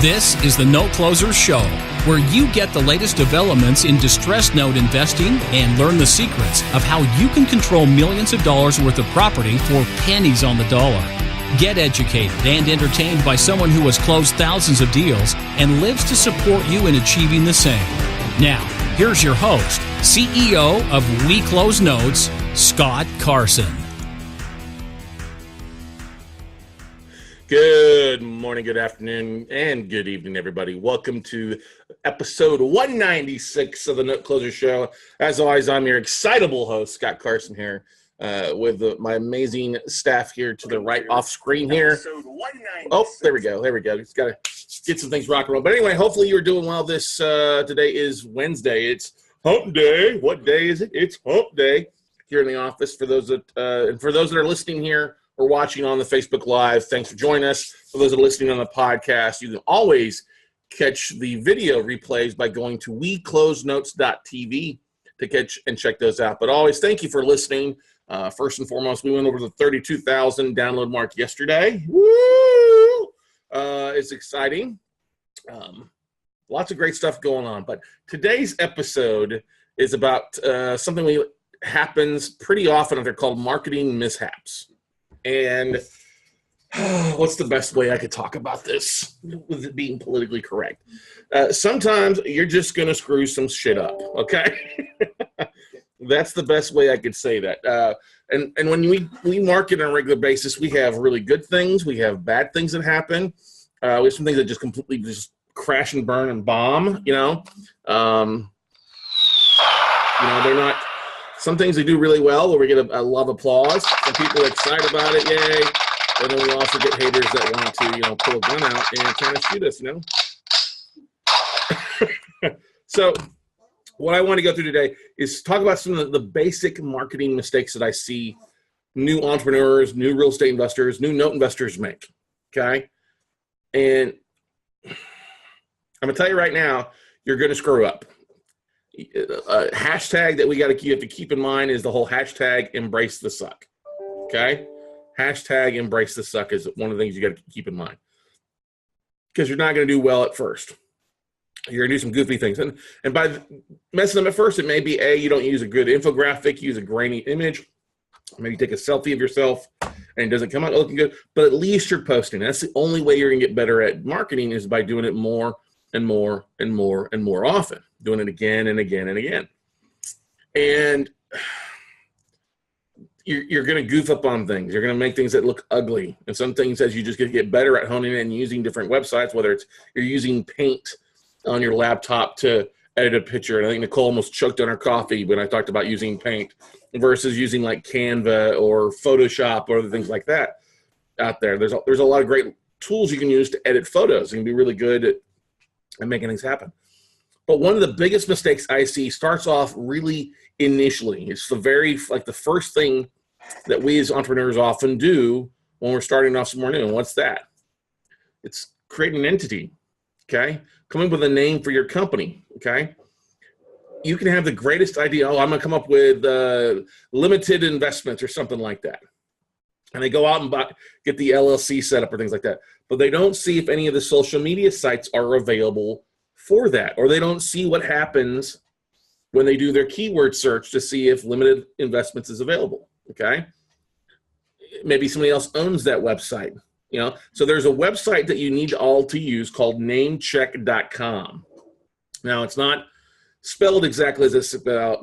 This is the Note Closer Show, where you get the latest developments in distressed note investing and learn the secrets of how you can control millions of dollars worth of property for pennies on the dollar. Get educated and entertained by someone who has closed thousands of deals and lives to support you in achieving the same. Now, here's your host, CEO of We Close Notes, Scott Carson. Good morning, good afternoon, and good evening, everybody. Welcome to episode 196 of the Note Closer Show. As always, I'm your excitable host, Scott Carson, here with my amazing staff here to the right off screen here. Oh, there we go. Just got to get some things rock and roll. But anyway, hopefully you're doing well. This today is Wednesday. It's hump day. What day is it? It's hump day here in the office. For those that are listening here or watching on the Facebook Live, thanks for joining us. For those that are listening on the podcast, you can always catch the video replays by going to weclosenotes.tv to catch and check those out. But always, thank you for listening. First and foremost, we went over the 32,000 download mark yesterday. Woo! It's exciting. Lots of great stuff going on. But today's episode is about something that happens pretty often. They're called marketing mishaps. And what's the best way I could talk about this with it being politically correct? Sometimes you're just going to screw some shit up, okay? That's the best way I could say that. And when we market on a regular basis, we have really good things. We have bad things that happen. We have some things that just completely just crash and burn and bomb, they're not. Some things they do really well where we get a lot of applause. Some people are excited about it, yay. And then we also get haters that want to, pull a gun out and kind of shoot us, So what I want to go through today is talk about some of the basic marketing mistakes that I see new entrepreneurs, new real estate investors, new note investors make, okay? And I'm going to tell you right now, you're going to screw up. Hashtag that you have to keep in mind is the whole hashtag embrace the suck. Okay? Hashtag embrace the suck is one of the things you got to keep in mind. Because you're not going to do well at first. You're going to do some goofy things. And by messing them at first, it may be you don't use a good infographic, use a grainy image. Maybe take a selfie of yourself and it doesn't come out looking good. But at least you're posting. That's the only way you're going to get better at marketing is by doing it more and more and more and more often. Doing it again and again and again. And you're going to goof up on things. You're going to make things that look ugly. And some things as you just get better at honing in and using different websites, whether it's you're using Paint on your laptop to edit a picture. And I think Nicole almost choked on her coffee when I talked about using Paint versus using like Canva or Photoshop or other things like that out there. There's a lot of great tools you can use to edit photos. You can be really good at making things happen. But one of the biggest mistakes I see starts off really initially. It's the first thing that we as entrepreneurs often do when we're starting off somewhere new. And what's that? It's creating an entity, okay? Come up with a name for your company, okay? You can have the greatest idea. I'm going to come up with limited investments or something like that. And they go out and get the LLC set up or things like that. But they don't see if any of the social media sites are available for that, or they don't see what happens when they do their keyword search to see if limited investments is available, okay? Maybe somebody else owns that website, So there's a website that you need all to use called namecheck.com. Now, it's not spelled exactly as it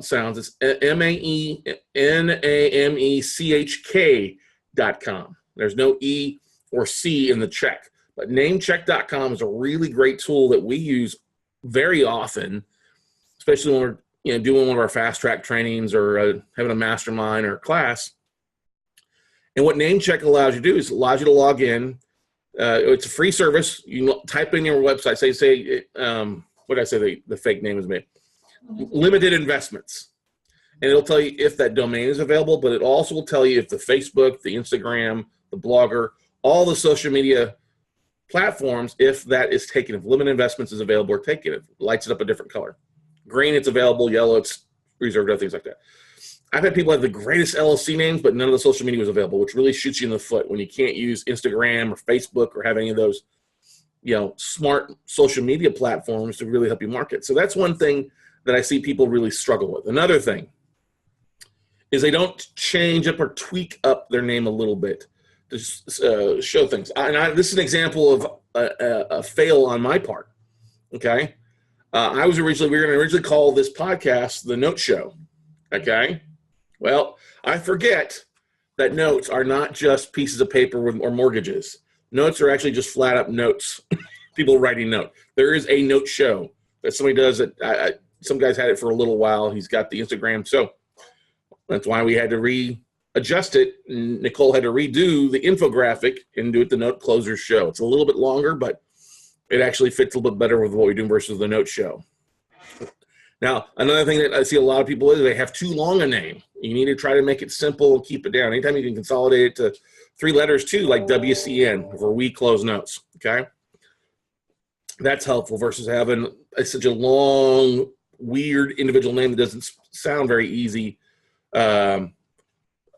sounds. It's MANEMECHK.com. There's no E or C in the check. But namecheck.com is a really great tool that we use very often, especially when we're doing one of our fast track trainings or having a mastermind or a class. And what Namecheck allows you to do is allows you to log in. It's a free service. You type in your website. Say what did I say? The fake name is made. Limited investments, and it'll tell you if that domain is available. But it also will tell you if the Facebook, the Instagram, the Blogger, all the social media platforms, if that is taken, if limited investments is available or taken, it lights it up a different color. Green, it's available. Yellow, it's reserved, other things like that. I've had people have the greatest LLC names, but none of the social media was available, which really shoots you in the foot when you can't use Instagram or Facebook or have any of those smart social media platforms to really help you market. So that's one thing that I see people really struggle with. Another thing is they don't change up or tweak up their name a little bit to show things. This is an example of a fail on my part. Okay. We were going to originally call this podcast The Note Show. Okay. Well, I forget that notes are not just pieces of paper or mortgages. Notes are actually just flat up notes. People writing note. There is a note show that somebody does it. Some guys had it for a little while. He's got the Instagram. So that's why we had to readjust it. Nicole had to redo the infographic and do it the Note Closer Show. It's a little bit longer, but it actually fits a little bit better with what we're doing versus the Note Show. Now, another thing that I see a lot of people is they have too long a name. You need to try to make it simple and keep it down. Anytime you can consolidate it to 3 letters too, like WCN, for We Close Notes, okay? That's helpful versus having such a long, weird individual name that doesn't sound very easy. I've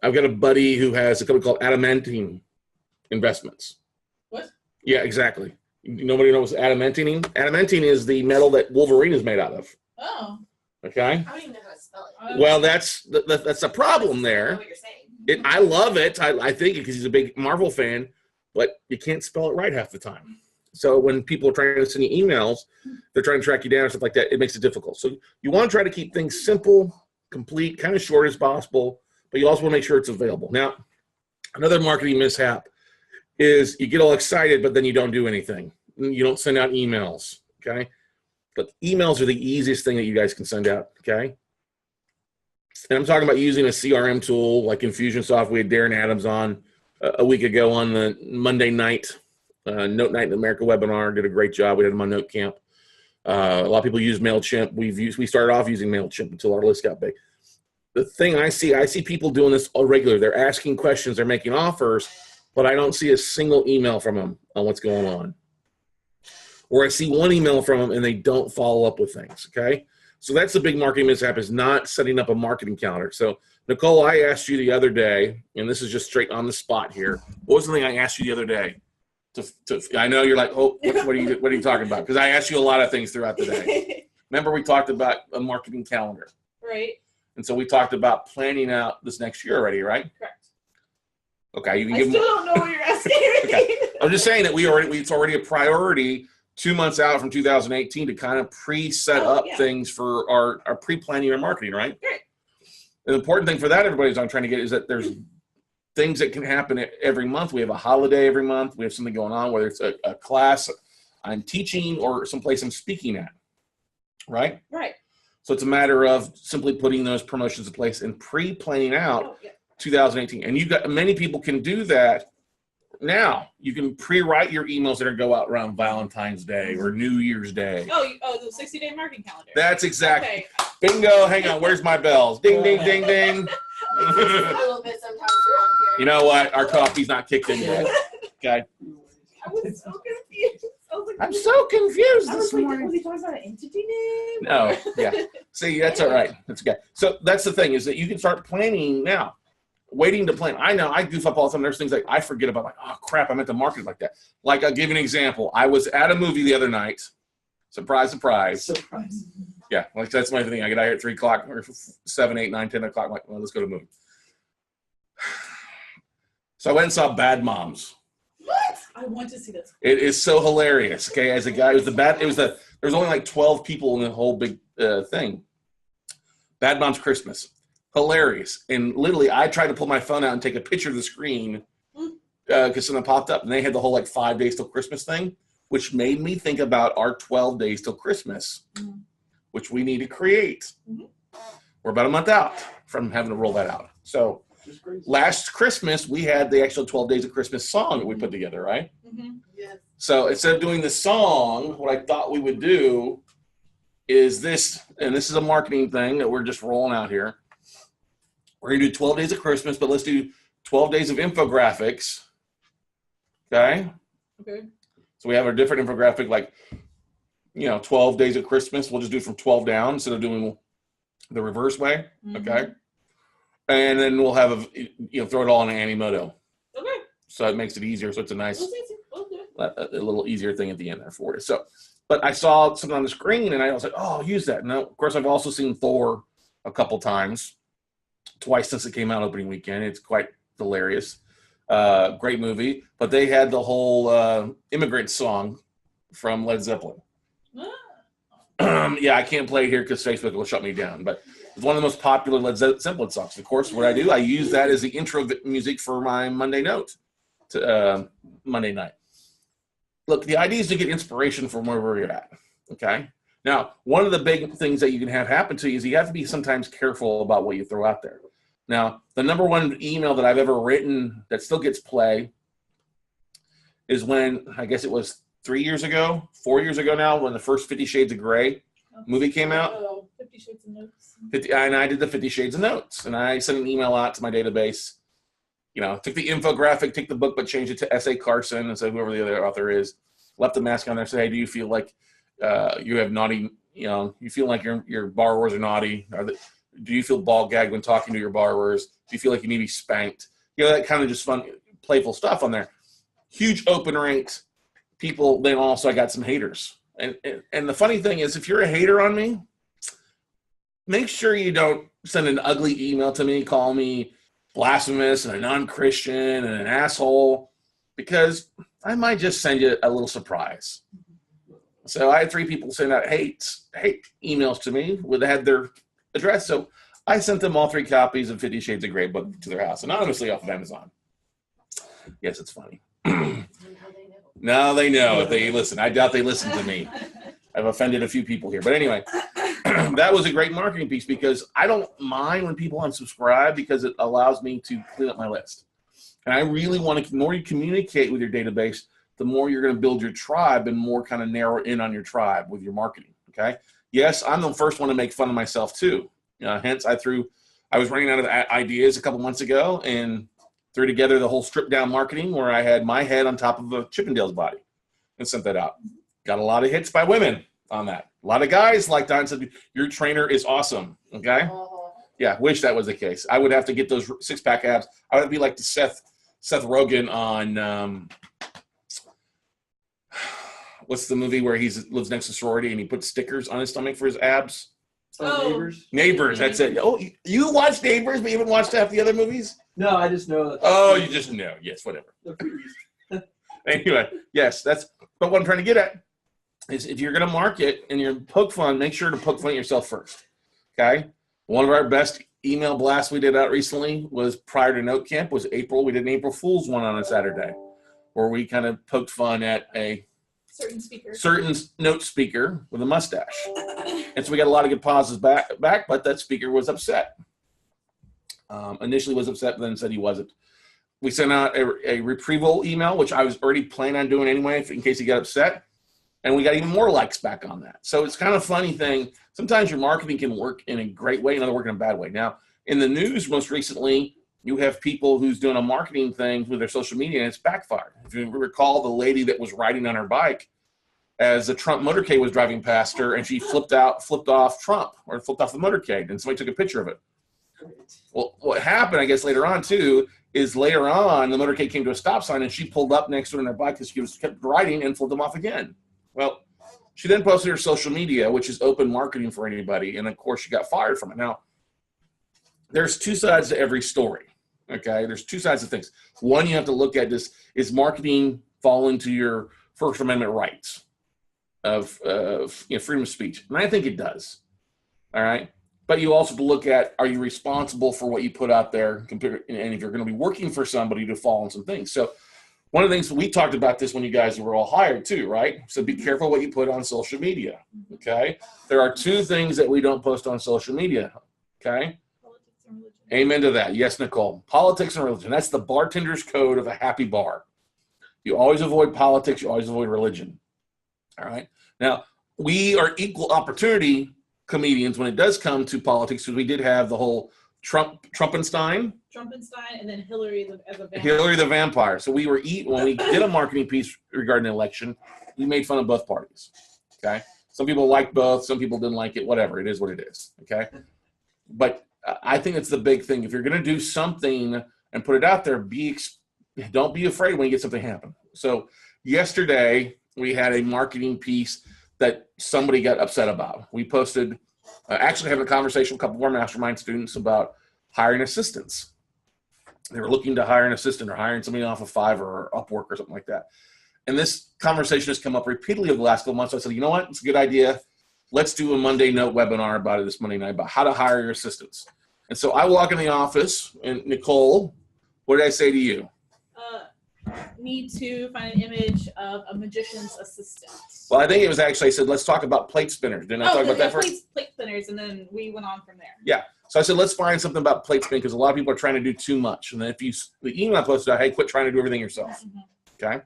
got a buddy who has a company called Adamantine Investments. What? Yeah, exactly. Nobody knows adamantine? Adamantine is the metal that Wolverine is made out of. Oh. Okay? I don't even know how to spell it. Well, that's a problem there. I know what you're saying. I love it. I think it because he's a big Marvel fan, but you can't spell it right half the time. So when people are trying to send you emails, they're trying to track you down and stuff like that, it makes it difficult. So you want to try to keep things simple, complete, kind of short as possible, but you also want to make sure it's available. Now, another marketing mishap is you get all excited, but then you don't do anything. You don't send out emails, okay? But emails are the easiest thing that you guys can send out, okay? And I'm talking about using a CRM tool like Infusionsoft. We had Darren Adams on a week ago on the Monday night, Note Night in America webinar. Did a great job. We had him on Note Camp. A lot of people use MailChimp. We started off using MailChimp until our list got big. The thing I see people doing this all regular. They're asking questions. They're making offers, but I don't see a single email from them on what's going on. Or I see one email from them and they don't follow up with things, okay? So that's the big marketing mishap, is not setting up a marketing calendar. So, Nicole, I asked you the other day, and this is just straight on the spot here. What was the thing I asked you the other day? I know you're like, oh, what are you talking about? Because I asked you a lot of things throughout the day. Remember, we talked about a marketing calendar. Right. And so we talked about planning out this next year already, right? Correct. Okay. You can I give still don't know what you're asking me. Okay. I'm just saying that it's already a priority 2 months out from 2018 to kind of pre-set up things for our pre-planning our marketing, right? Right. The important thing for that, everybody's I'm trying to get, is that there's things that can happen every month. We have a holiday every month. We have something going on, whether it's a class I'm teaching or someplace I'm speaking at, right? Right. So it's a matter of simply putting those promotions in place and pre-planning out 2018. And many people can do that now. You can pre-write your emails that are go out around Valentine's Day or New Year's Day. Oh, the 60-day marketing calendar. That's exactly. Okay. Bingo. Hang on. Where's my bells? Ding, ding, ding, ding. A little bit sometimes around here. You know what? Our coffee's not kicked in yet. Okay. I was so confused. I was like, I'm so confused I this was like, morning. was he talking about an entity name? No. Yeah. See, that's all right. That's okay. So that's the thing, is that you can start planning now. Waiting to plan. I know I goof up all the time. There's things like I forget about, like, oh crap, I meant to market like that. Like, I'll give you an example. I was at a movie the other night. Surprise, surprise. Surprise. Yeah, like that's my thing. I get out here at 3 o'clock or 7, 8, 9, 10 o'clock. I'm like, well, let's go to the movie. So I went and saw Bad Moms. What? I want to see this. It is so hilarious. Okay, as a guy, there was only like 12 people in the whole big thing. Bad Moms Christmas. Hilarious. And literally, I tried to pull my phone out and take a picture of the screen because something popped up, and they had the whole like 5 days till Christmas thing, which made me think about our 12 days till Christmas, which we need to create. We're about a month out from having to roll that out. So last Christmas, we had the actual 12 Days of Christmas song that we put together, right? Yes. So instead of doing the song, what I thought we would do is this, and this is a marketing thing that we're just rolling out here. We're going to do 12 Days of Christmas, but let's do 12 days of infographics. Okay? Okay. So we have a different infographic, like, 12 Days of Christmas. We'll just do it from 12 down instead of doing the reverse way. Okay? And then we'll have throw it all in Animoto. Okay. So it makes it easier. So it's a nice. a little easier thing at the end there for you. So, but I saw something on the screen and I was like, oh, I'll use that. Now, of course, I've also seen Thor a couple times, twice since it came out opening weekend. It's quite hilarious. Great movie. But they had the whole immigrant song from Led Zeppelin. Yeah, I can't play it here because Facebook will shut me down. But it's one of the most popular Led Zeppelin songs. Of course, what I do, I use that as the intro music for my Monday note to Monday night. Look, the idea is to get inspiration from wherever you're at. Okay. Now, one of the big things that you can have happen to you is you have to be sometimes careful about what you throw out there. Now, the number one email that I've ever written that still gets play is when, I guess it was 4 years ago now, when the first 50 Shades of Grey movie came out. Oh, 50 Shades of Notes. And I did the 50 Shades of Notes. And I sent an email out to my database. You know, took the infographic, took the book, but changed it to S.A. Carson and said whoever the other author is. Left the mask on there. Said, hey, do you feel like you have naughty, you feel like your borrowers are naughty? Do you feel ball gagged when talking to your borrowers? Do you feel like you need to be spanked? That kind of just fun, playful stuff on there. Huge open rates. People, then also I got some haters. And the funny thing is, if you're a hater on me, make sure you don't send an ugly email to me, call me blasphemous and a non-Christian and an asshole, because I might just send you a little surprise. So I had 3 people send out hate emails to me with had their address. So I sent them all 3 copies of 50 Shades of Grey book to their house, anonymously off of Amazon. Yes, it's funny. Now they know if they listen. I doubt they listen to me. I've offended a few people here. But anyway, that was a great marketing piece because I don't mind when people unsubscribe because it allows me to clean up my list. And I really want to, the more you communicate with your database, the more you're going to build your tribe and more kind of narrow in on your tribe with your marketing. Okay. Yes, I'm the first one to make fun of myself too. Hence, I was running out of ideas a couple months ago and threw together the whole stripped down marketing where I had my head on top of a Chippendale's body and sent that out. Got a lot of hits by women on that. A lot of guys liked that and said, your trainer is awesome. Okay. Yeah. Wish that was the case. I would have to get those 6-pack abs. I would be like the Seth Rogen on, what's the movie where he lives next to sorority and he puts stickers on his stomach for his abs? Neighbors. Neighbors, that's it. Oh, you watched Neighbors, but you haven't watched half the other movies? No, I just know that. Oh, you just know. Yes, whatever. Anyway, yes, but what I'm trying to get at is if you're going to market and you're poke fun, make sure to poke fun at yourself first. Okay? One of our best email blasts we did out recently was prior to Note Camp was April. We did an April Fool's one on a Saturday where we kind of poked fun at a certain note speaker with a mustache. And so we got a lot of good pauses back, but that speaker was upset. Initially was upset, but then said he wasn't. We sent out a retrieval email, which I was already planning on doing anyway, in case he got upset. And we got even more likes back on that. So it's kind of a funny thing. Sometimes your marketing can work in a great way, another work in a bad way. Now, in the news most recently, you have people who's doing a marketing thing with their social media, and it's backfired. If you recall the lady that was riding on her bike as the Trump motorcade was driving past her, and she flipped off Trump, or flipped off the motorcade, and somebody took a picture of it. Well, what happened, I guess, later on, too, is later on, the motorcade came to a stop sign, and she pulled up next to her on her bike because she kept riding and flipped them off again. Well, she then posted her social media, which is open marketing for anybody, and, of course, she got fired from it. Now, there's 2 sides to every story, okay? There's 2 sides of things. One, you have to look at this, is marketing fall into your First Amendment rights of freedom of speech? And I think it does, all right? But you also have to look at, are you responsible for what you put out there, and if you're going to be working for somebody to fall on some things. So one of the things, we talked about this when you guys were all hired too, right? So be careful what you put on social media, okay? There are 2 things that we don't post on social media, okay? Politics and religion. Amen to that. Yes, Nicole. Politics and religion. That's the bartender's code of a happy bar. You always avoid politics. You always avoid religion. All right? Now, we are equal opportunity comedians when it does come to politics, because we did have the whole Trumpenstein, and then Hillary as a vampire. Hillary the vampire. So we were when we did a marketing piece regarding the election, we made fun of both parties. Okay? Some people liked both. Some people didn't like it. Whatever. It is what it is. Okay? But I think it's the big thing. If you're going to do something and put it out there, don't be afraid when you get something happen. So yesterday we had a marketing piece that somebody got upset about. We posted, actually having a conversation with a couple of our mastermind students about hiring assistants. They were looking to hire an assistant or hiring somebody off of Fiverr or Upwork or something like that. And this conversation has come up repeatedly over the last couple of months. So I said, you know what? It's a good idea. Let's do a Monday Note webinar about it this Monday night about how to hire your assistants. And so I walk in the office, and Nicole, what did I say to you? Need to find an image of a magician's assistant. Well, I think it was actually, I said, let's talk about plate spinners. Didn't I talk about that first? Plate spinners, and then we went on from there. Yeah. So I said, let's find something about plate spinning because a lot of people are trying to do too much. And then if you, the email I posted out, hey, quit trying to do everything yourself. Okay.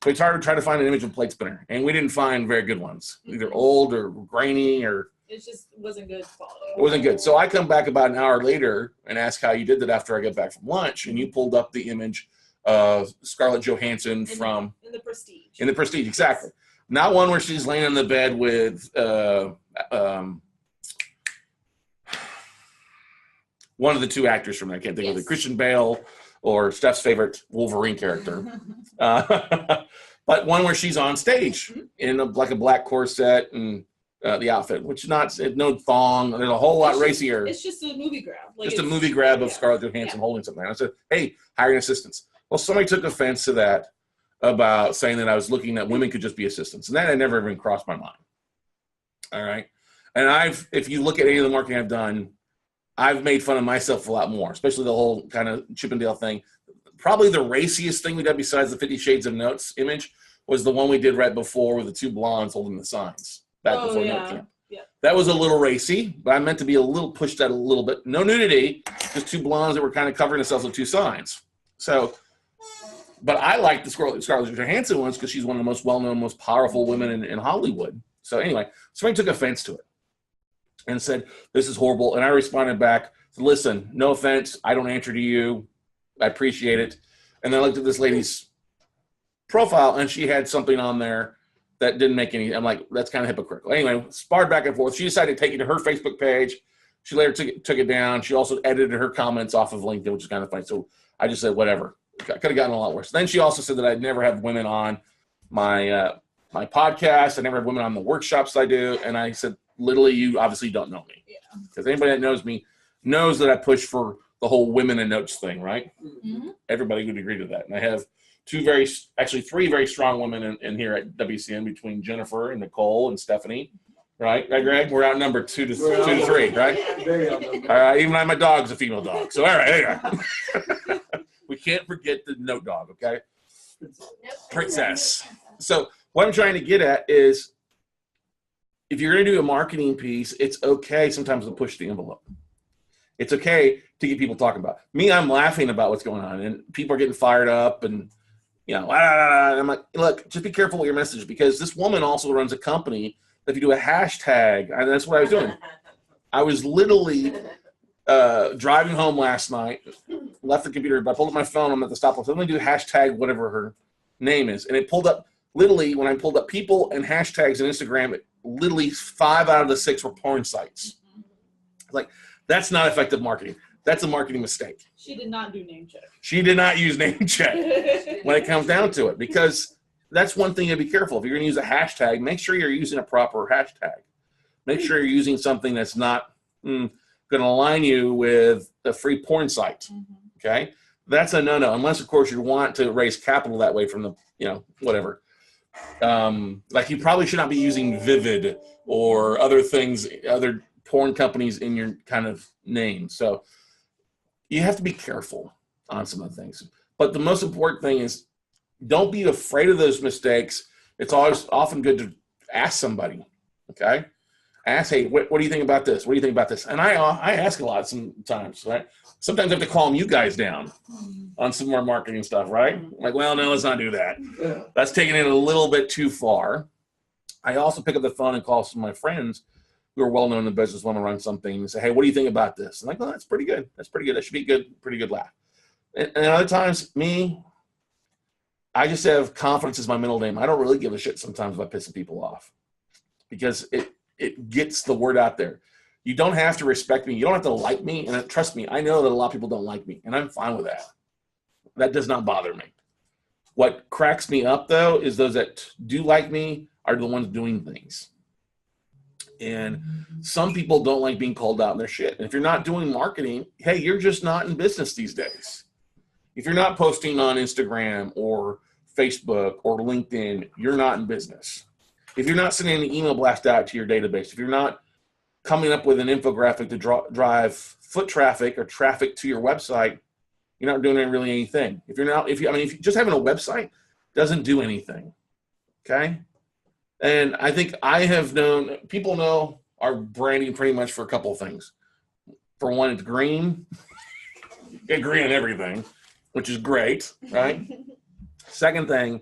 So we tried to find an image of plate spinner, and we didn't find very good ones, either old or grainy or. It just wasn't good quality. It wasn't good. So I come back about an hour later and ask how you did that after I get back from lunch, and you pulled up the image of Scarlett Johansson from in the Prestige. In the Prestige, exactly. Not one where she's laying in the bed with one of the two actors from that. I can't think of it, Christian Bale or Steph's favorite Wolverine character. But one where she's on stage in like a black corset and the outfit, which is not no thong. There's a whole lot racier. It's just a movie grab. Like just a movie grab of Scarlett Johansson holding something. I said, hey, hiring assistants. Well, somebody took offense to that about saying that I was looking at women could just be assistants. And that had never even crossed my mind. All right. And if you look at any of the marketing I've done, I've made fun of myself a lot more, especially the whole kind of Chippendale thing. Probably the raciest thing we did besides the 50 Shades of Notes image was the one we did right before with the two blondes holding the signs back before Note Camp. Yeah. That was a little racy, but I meant to be a little pushed out a little bit. No nudity, just two blondes that were kind of covering themselves with two signs. So, but I like the Scarlett Johansson ones because she's one of the most well-known, most powerful women in Hollywood. So anyway, somebody took offense to it and said, this is horrible. And I responded back, listen, no offense. I don't answer to you. I appreciate it. And then I looked at this lady's profile, and she had something on there that didn't make any. I'm like, that's kind of hypocritical. Anyway, sparred back and forth. She decided to take it to her Facebook page. She later took it down. She also edited her comments off of LinkedIn, which is kind of funny. So I just said, whatever. I could have gotten a lot worse. Then she also said that I'd never have women on my my podcast. I never have women on the workshops I do. And I said, literally, you obviously don't know me. Because anybody that knows me knows that I push for the whole women and notes thing, right? Mm-hmm. Everybody would agree to that. And I have three very strong women in here at WCN between Jennifer and Nicole and Stephanie. Right, Greg? We're outnumbered 2 to 3, right? Very outnumbered. All right, even my dog's a female dog. So, all right, anyway. We can't forget the note dog, okay? Princess. So what I'm trying to get at is if you're going to do a marketing piece, it's okay sometimes to push the envelope. It's okay to get people talking about it. Me, I'm laughing about what's going on, and people are getting fired up, and and I'm like, look, just be careful with your message, because this woman also runs a company. If you do a hashtag, and that's what I was doing. I was literally driving home last night, left the computer, but I pulled up my phone. I'm at the stoplight. Let me do hashtag whatever her name is, and it pulled up. Literally, when I pulled up people and hashtags on Instagram, literally 5 out of the 6 were porn sites. Like, that's not effective marketing. That's a marketing mistake. She did not do name check. She did not use name check when it comes down to it, because that's one thing to be careful. If you're going to use a hashtag, make sure you're using a proper hashtag. Make sure you're using something that's not going to align you with a free porn site. Okay? That's a no-no, unless, of course, you want to raise capital that way from the, whatever. Like, you probably should not be using Vivid or other things, other porn companies in your kind of name. So you have to be careful on some of the things. But the most important thing is, don't be afraid of those mistakes. It's always often good to ask somebody, okay? Ask, hey, what do you think about this? What do you think about this? And I ask a lot sometimes, right? Sometimes I have to calm you guys down on some more marketing stuff, right? I'm like, well, no, let's not do that. Yeah. That's taking it a little bit too far. I also pick up the phone and call some of my friends who are well-known in the business, want to run something, and say, hey, what do you think about this? I'm like, well, that's pretty good. That's pretty good. That should be good, pretty good laugh. And other times, I just have confidence as my middle name. I don't really give a shit sometimes about pissing people off, because it gets the word out there. You don't have to respect me. You don't have to like me. And trust me, I know that a lot of people don't like me, and I'm fine with that. That does not bother me. What cracks me up, though, is those that do like me are the ones doing things. And some people don't like being called out on their shit. And if you're not doing marketing, hey, you're just not in business these days. If you're not posting on Instagram or Facebook or LinkedIn, you're not in business. If you're not sending an email blast out to your database, if you're not coming up with an infographic to drive foot traffic or traffic to your website, you're not doing really anything. If you just having a website doesn't do anything. Okay. And I think people know our branding pretty much for a couple of things. For one, it's green. Get green in everything, which is great, right? Second thing,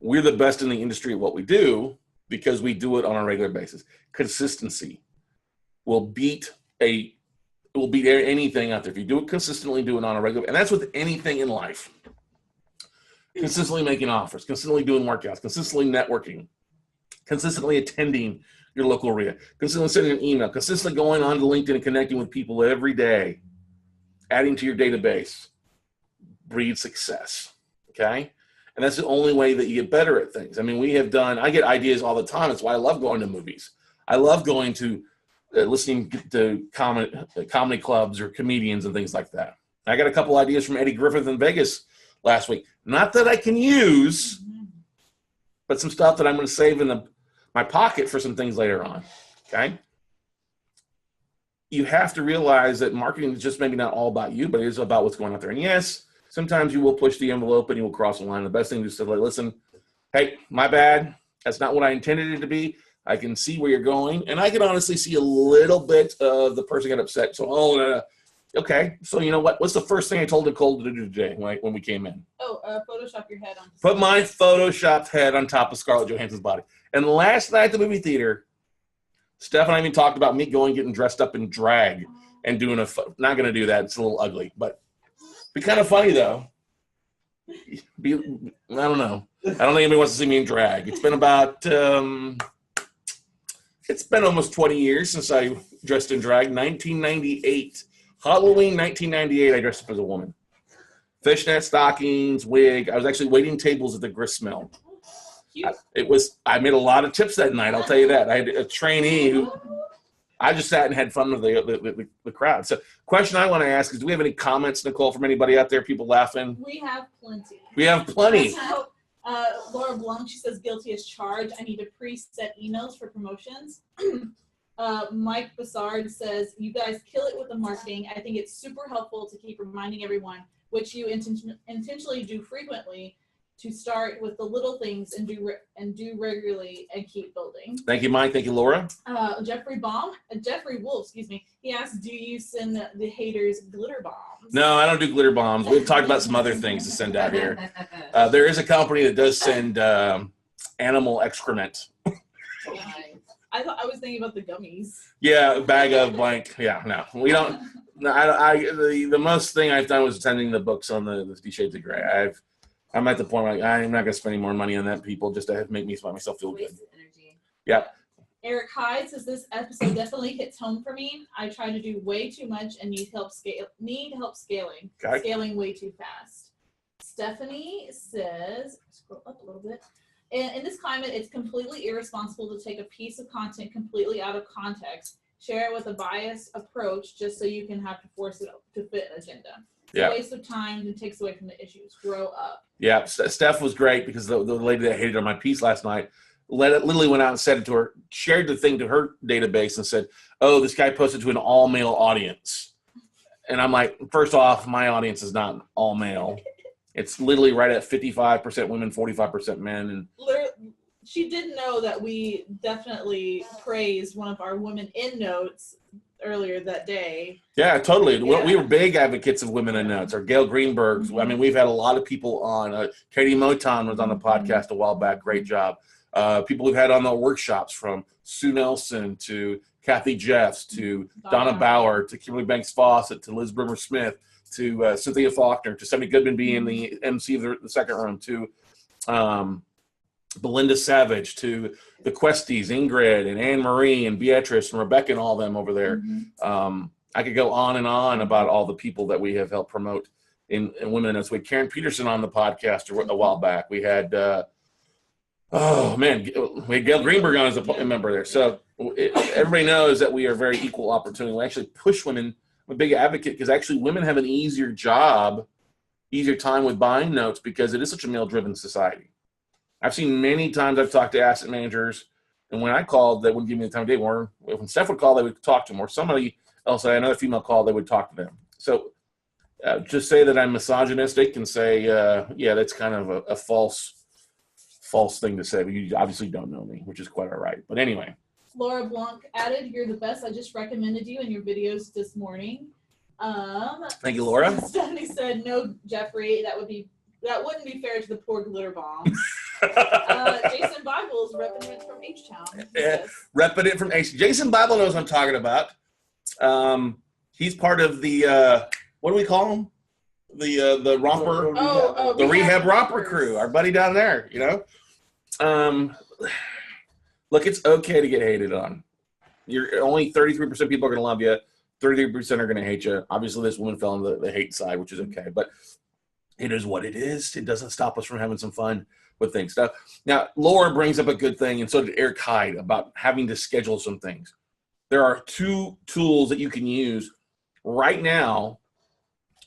we're the best in the industry at what we do because we do it on a regular basis. Consistency will beat anything out there. If you do it consistently, do it on a regular, and that's with anything in life. Consistently making offers, consistently doing workouts, consistently networking, consistently attending your local area, consistently sending an email, consistently going on to LinkedIn and connecting with people every day, adding to your database, breeds success, okay? And that's the only way that you get better at things. I mean, I get ideas all the time. That's why I love going to movies. I love going to listening to comedy clubs or comedians and things like that. I got a couple ideas from Eddie Griffith in Vegas last week. Not that I can use, but some stuff that I'm going to save in my pocket for some things later on, okay? You have to realize that marketing is just maybe not all about you, but it is about what's going out there. And yes, sometimes you will push the envelope and you will cross the line. The best thing is to say, listen, hey, my bad. That's not what I intended it to be. I can see where you're going. And I can honestly see a little bit of the person get upset. So, okay. So you know what? What's the first thing I told Nicole to do today when we came in? Photoshop your head on. Put my Photoshopped head on top of Scarlett Johansson's body. And last night at the movie theater, Steph and I even talked about me getting dressed up in drag and doing not going to do that. It's a little ugly, but be kind of funny though. I don't know. I don't think anybody wants to see me in drag. It's been it's been almost 20 years since I dressed in drag. 1998. Halloween 1998, I dressed up as a woman. Fishnet stockings, wig. I was actually waiting tables at the Gristmill. I made a lot of tips that night, I'll tell you that. I had a trainee who I just sat and had fun with the crowd. So question I want to ask is, do we have any comments, Nicole, from anybody out there, people laughing? We have plenty. We have plenty. So, Laura Blum, she says, guilty as charged. I need to preset emails for promotions. Mike Bassard says, you guys kill it with the marketing. I think it's super helpful to keep reminding everyone, which you intentionally do frequently, to start with the little things and do regularly and keep building. Thank you, Mike. Thank you, Laura. Jeffrey Wolf, excuse me. He asked, do you send the haters glitter bombs? No, I don't do glitter bombs. We've talked about some other things to send out here. There is a company that does send animal excrement. I was thinking about the gummies. Yeah, a bag of blank. Yeah, no, we don't. No, the most thing I've done was attending the books on the 50 Shades of Grey. I'm at the point where I'm not going to spend any more money on that, people, just to make myself feel good. Energy. Yeah. Eric Hyde says, this episode definitely hits home for me. I try to do way too much and need help scaling. Okay. Scaling way too fast. Stephanie says, scroll up a little bit. In this climate, it's completely irresponsible to take a piece of content completely out of context, share it with a biased approach just so you can have to force it to fit an agenda. It's a waste of time and takes away from the issues. Grow up. Yeah, Steph was great because the lady that hated on my piece last night literally went out and said it to her, shared the thing to her database and said, oh, this guy posted to an all-male audience. And I'm like, first off, my audience is not all male. It's literally right at 55% women, 45% men. And she did know that we definitely praised one of our women in notes earlier that day. Yeah, totally. Yeah. We were big advocates of women in notes, or Gail Greenberg's. I mean, we've had a lot of people on. Katie Moton was on the podcast a while back. Great job. People we've had on the workshops, from Sue Nelson to Kathy Jeffs to Donna Bauer to Kimberly Banks Fawcett to Liz Brimmer Smith to Cynthia Faulkner to Stephanie Goodman being the MC of the second room to Belinda Savage to the Questies, Ingrid and Anne Marie and Beatrice and Rebecca and all them over there. I could go on and on about all the people that we have helped promote in women. We had Karen Peterson on the podcast a while back. We had, we had Gail Greenberg on as a member there. So everybody knows that we are very equal opportunity. We actually push women. I'm a big advocate because actually women have an easier time with buying notes because it is such a male-driven society. I've seen many times I've talked to asset managers, and when I called, they wouldn't give me the time of day. Or when Steph would call, they would talk to them. Or somebody else, another female call, they would talk to them. So just say that I'm misogynistic and say, yeah, that's kind of a false thing to say. But you obviously don't know me, which is quite all right. But anyway. Laura Blanc added, "You're the best. I just recommended you in your videos this morning." Thank you, Laura. Stephanie said, "No, Jeffrey, that wouldn't be fair to the poor glitter bomb." Jason Bible is repping it from H-Town. Yeah, repping it from H. Jason Bible knows what I'm talking about. He's part of the what do we call him? The romper, the rehab romper crew. Our buddy down there, you know. Look, it's okay to get hated on. You're only 33% people are going to love you. 33% are going to hate you. Obviously, this woman fell on the hate side, which is okay. But it is what it is. It doesn't stop us from having some fun with things. Now, Laura brings up a good thing, and so did Eric Hyde, about having to schedule some things. There are 2 tools that you can use right now.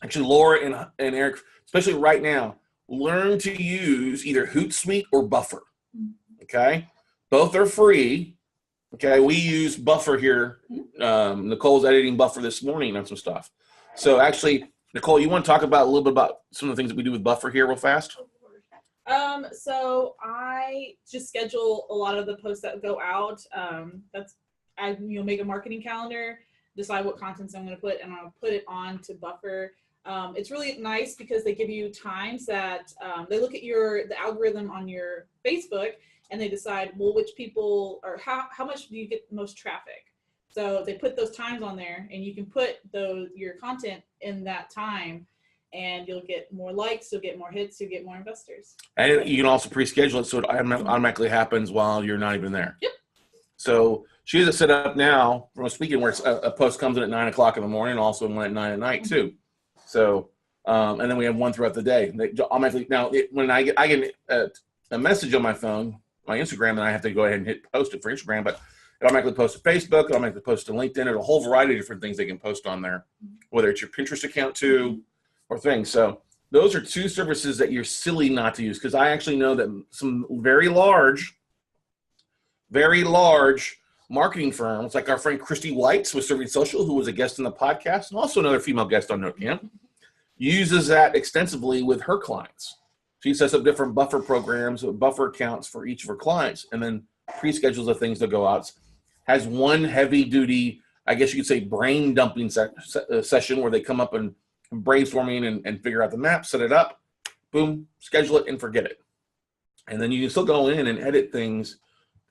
Actually, Laura and Eric, especially right now, learn to use either Hootsuite or Buffer. Okay? Both are free. Okay, we use Buffer here. Nicole's editing Buffer this morning on some stuff. So actually, Nicole, you want to talk about a little bit about some of the things that we do with Buffer here real fast? So I just schedule a lot of the posts that go out. I make a marketing calendar, decide what contents I'm going to put, and I'll put it on to Buffer. It's really nice because they give you times that they look at the algorithm on your Facebook, and they decide, well, which people, or how much do you get the most traffic? So they put those times on there, and you can put your content in that time, and you'll get more likes, you'll get more hits, you'll get more investors. And you can also pre-schedule it so it automatically happens while you're not even there. Yep. So she has it set up now, from speaking, where a post comes in at 9 o'clock in the morning, also one at 9 at night too. So, and then we have one throughout the day. They automatically, now, when I get a message on my phone, my Instagram, and I have to go ahead and hit post it for Instagram, but it automatically posts to Facebook, it automatically posts to LinkedIn, and a whole variety of different things they can post on there, whether it's your Pinterest account too, or things. So those are 2 services that you're silly not to use, because I actually know that some very large marketing firms, like our friend Christy Whites with Serving Social, who was a guest in the podcast, and also another female guest on NoteCamp, uses that extensively with her clients. She sets up different Buffer programs, Buffer accounts for each of her clients, and then pre-schedules the things that go out. Has one heavy-duty, I guess you could say, brain dumping session where they come up and brainstorming and figure out the map, set it up, boom, schedule it, and forget it. And then you can still go in and edit things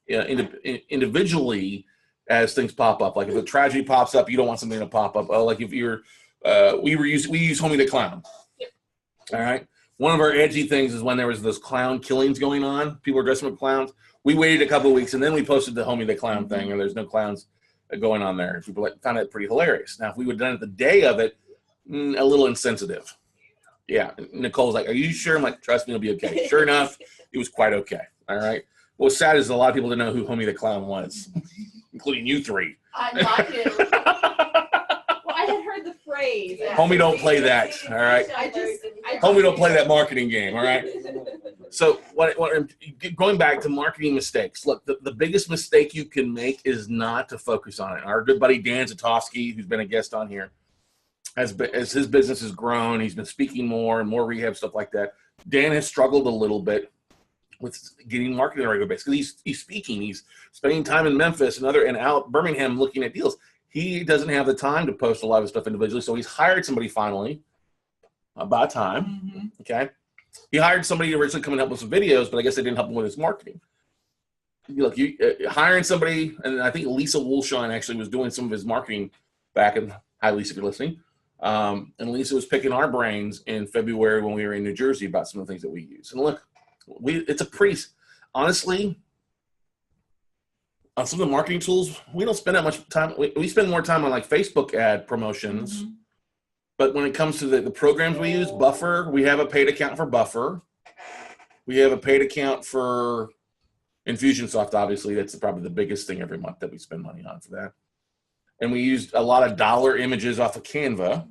individually as things pop up. Like if a tragedy pops up, you don't want something to pop up. Oh, like if you're, we use Homie the Clown. Yep. All right. One of our edgy things is when there was those clown killings going on. People were dressing up clowns. We waited a couple of weeks, and then we posted the Homie the Clown thing, and there's no clowns going on there. People found it pretty hilarious. Now, if we would have done it the day of it, a little insensitive. Yeah. Nicole's like, are you sure? I'm like, trust me, it'll be okay. Sure enough, it was quite okay. All right. What's sad is a lot of people didn't know who Homie the Clown was, including you 3. I knew. Well, I had heard the phrase. Homie, don't play that. All right. Homie, don't play that marketing game. All right. So going back to marketing mistakes, look, the biggest mistake you can make is not to focus on it. Our good buddy Dan Zatofsky, who's been a guest on here, as his business has grown, he's been speaking more and more rehab stuff like that. Dan has struggled a little bit with getting marketing on a regular basis because he's speaking, he's spending time in Memphis and out Birmingham looking at deals. He doesn't have the time to post a lot of stuff individually, so he's hired somebody finally. About time. Mm-hmm. Okay. He hired somebody to originally come and help with some videos, but I guess they didn't help him with his marketing. Look, hiring somebody, and I think Lisa Woolshine actually was doing some of his marketing back in, hi Lisa, if you're listening. And Lisa was picking our brains in February when we were in New Jersey about some of the things that we use. And look, it's a pretty, honestly, on some of the marketing tools, we don't spend that much time. We spend more time on like Facebook ad promotions. Mm-hmm. But when it comes to the programs we use, Buffer, we have a paid account for Buffer. We have a paid account for Infusionsoft, obviously. That's probably the biggest thing every month that we spend money on for that. And we used a lot of dollar images off of Canva.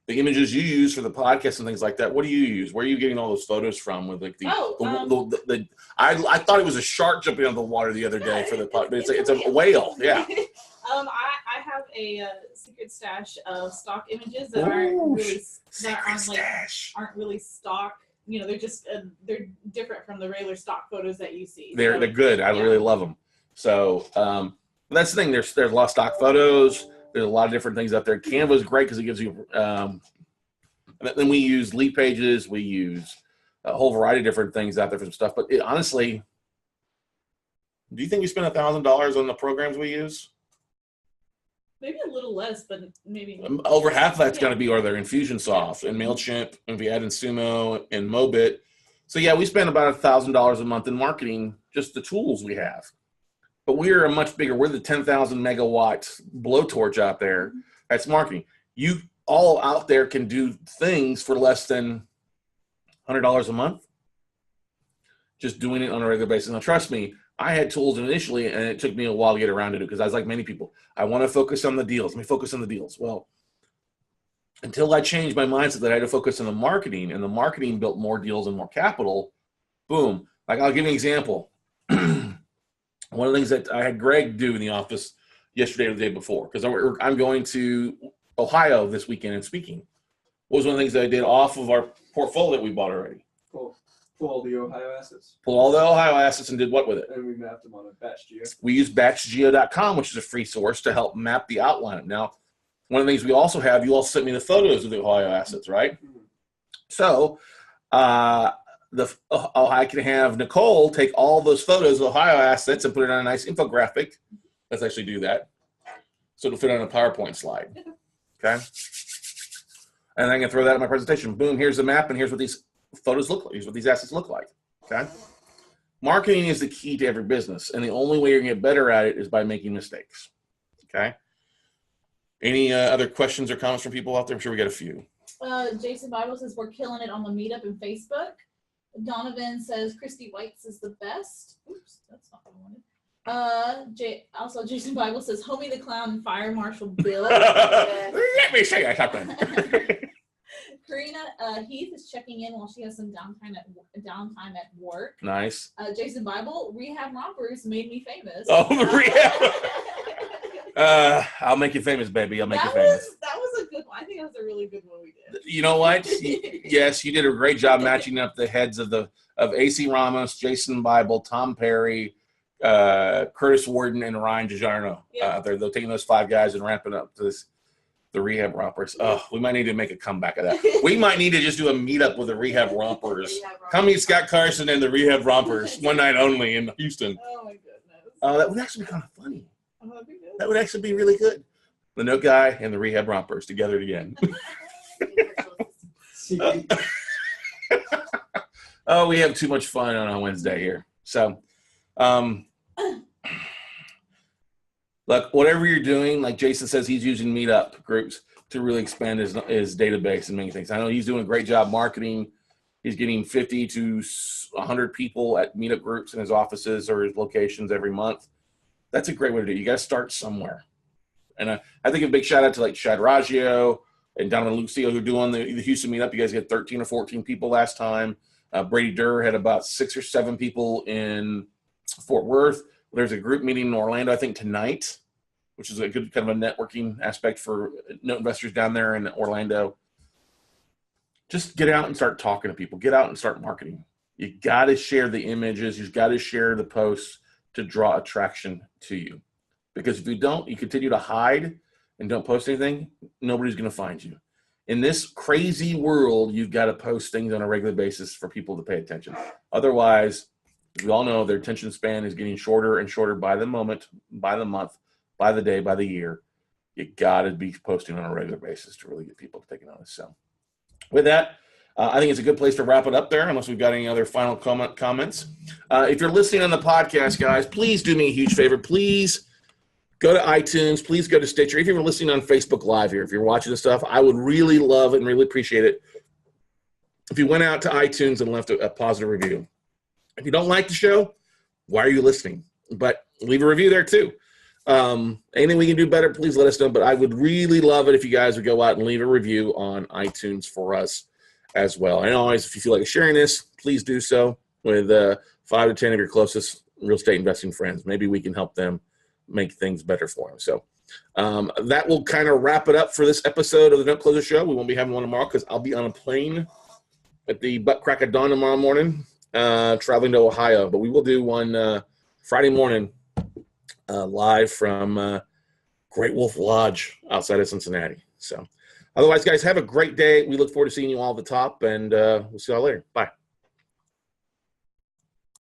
The images you use for the podcast and things like that, what do you use? Where are you getting all those photos from? With like I thought it was a shark jumping out of the water the other day for the podcast, but it's a whale. Yeah. I have a secret stash of stock images that aren't really stock. You know, they're just they're different from the regular stock photos that you see. They're good. I really love them. So that's the thing. There's a lot of stock photos. There's a lot of different things out there. Canva is great because it gives you. Then we use lead pages. We use a whole variety of different things out there for some stuff. But honestly, do you think we spend $1,000 on the programs we use? Maybe a little less, but maybe over half of that's going to be either Infusionsoft and MailChimp, and we add in Sumo and Mobit. So yeah, we spend about $1,000 a month in marketing, just the tools we have. But we're we're the 10,000 megawatt blowtorch out there. That's marketing. You all out there can do things for less than $100 a month. Just doing it on a regular basis. Now, trust me, I had tools initially, and it took me a while to get around to it because I was like many people. I want to focus on the deals. Let me focus on the deals. Well, until I changed my mindset that I had to focus on the marketing, and the marketing built more deals and more capital, boom. Like, I'll give you an example. One of the things that I had Greg do in the office yesterday or the day before, because I'm going to Ohio this weekend and speaking. What was one of the things that I did off of our portfolio that we bought already? Pull all the Ohio assets. Pull all the Ohio assets and did what with it? And we mapped them on a batch geo. We use batchgeo.com, which is a free source to help map the outline. Now, one of the things we also have, you all sent me the photos of the Ohio assets, right? Mm-hmm. So, I can have Nicole take all those photos of Ohio assets and put it on a nice infographic. Let's actually do that. So it'll fit on a PowerPoint slide. Okay. And I can throw that in my presentation. Boom, here's the map, and here's what these photos look like. Here's what these assets look like. Okay. Marketing is the key to every business, and the only way you're going to get better at it is by making mistakes. Okay. Any other questions or comments from people out there? I'm sure we got a few. Jason Bible says we're killing it on the meetup and Facebook. Donovan says Christy White's is the best. Oops, that's not what I wanted. Also, Jason Bible says Homie the Clown and Fire Marshal Bill. Let me say something. Karina Heath is checking in while she has some downtime at work. Nice. Jason Bible, Rehab Rompers made me famous. Oh, Rehab. I'll make you famous, baby. I'll make you famous. That was a good one. I think that was a really good one we did. You know what? Yes, you did a great job matching up the heads of AC Ramos, Jason Bible, Tom Perry, Curtis Warden, and Ryan DiGiorno. Yeah. They're taking those 5 guys and ramping up to the Rehab Rompers. Oh, we might need to make a comeback of that. We might need to just do a meetup with the Rehab Rompers. Come meet Scott Carson and the Rehab Rompers one night only in Houston. Oh my goodness. That would actually be kind of funny. Oh, that'd be good. That would actually be really good. The Note Guy and the Rehab Rompers together again. Oh, we have too much fun on a Wednesday here. So, look, whatever you're doing, like Jason says, he's using meetup groups to really expand his database and many things. I know he's doing a great job marketing. He's getting 50 to 100 people at meetup groups in his offices or his locations every month. That's a great way to do it. You got to start somewhere. And I think a big shout out to like Chad Raggio and Donovan Lucio who are doing the Houston meetup. You guys had 13 or 14 people last time. Brady Durr had about 6 or 7 people in Fort Worth. There's a group meeting in Orlando, I think tonight, which is a good kind of a networking aspect for note investors down there in Orlando. Just get out and start talking to people. Get out and start marketing. You got to share the images. You've got to share the posts to draw attraction to you. Because if you don't, you continue to hide and don't post anything, nobody's going to find you. In this crazy world, you've got to post things on a regular basis for people to pay attention. Otherwise, we all know their attention span is getting shorter and shorter by the moment, by the month, by the day, by the year. You got to be posting on a regular basis to really get people to take notice. So with that, I think it's a good place to wrap it up there, unless we've got any other final comments. If you're listening on the podcast, guys, please do me a huge favor. Please go to iTunes. Please go to Stitcher. If you're listening on Facebook Live here, if you're watching this stuff, I would really love and really appreciate it if you went out to iTunes and left a positive review. If you don't like the show, why are you listening? But leave a review there too. Anything we can do better, please let us know. But I would really love it if you guys would go out and leave a review on iTunes for us as well. And always, if you feel like sharing this, please do so with 5 to 10 of your closest real estate investing friends. Maybe we can help them make things better for them. So that will kind of wrap it up for this episode of the Note Closer Show. We won't be having one tomorrow because I'll be on a plane at the butt crack of dawn tomorrow morning, traveling to Ohio. But we will do one Friday morning live from Great Wolf Lodge outside of Cincinnati. So otherwise, guys, have a great day. We look forward to seeing you all at the top, and we'll see you all later. Bye.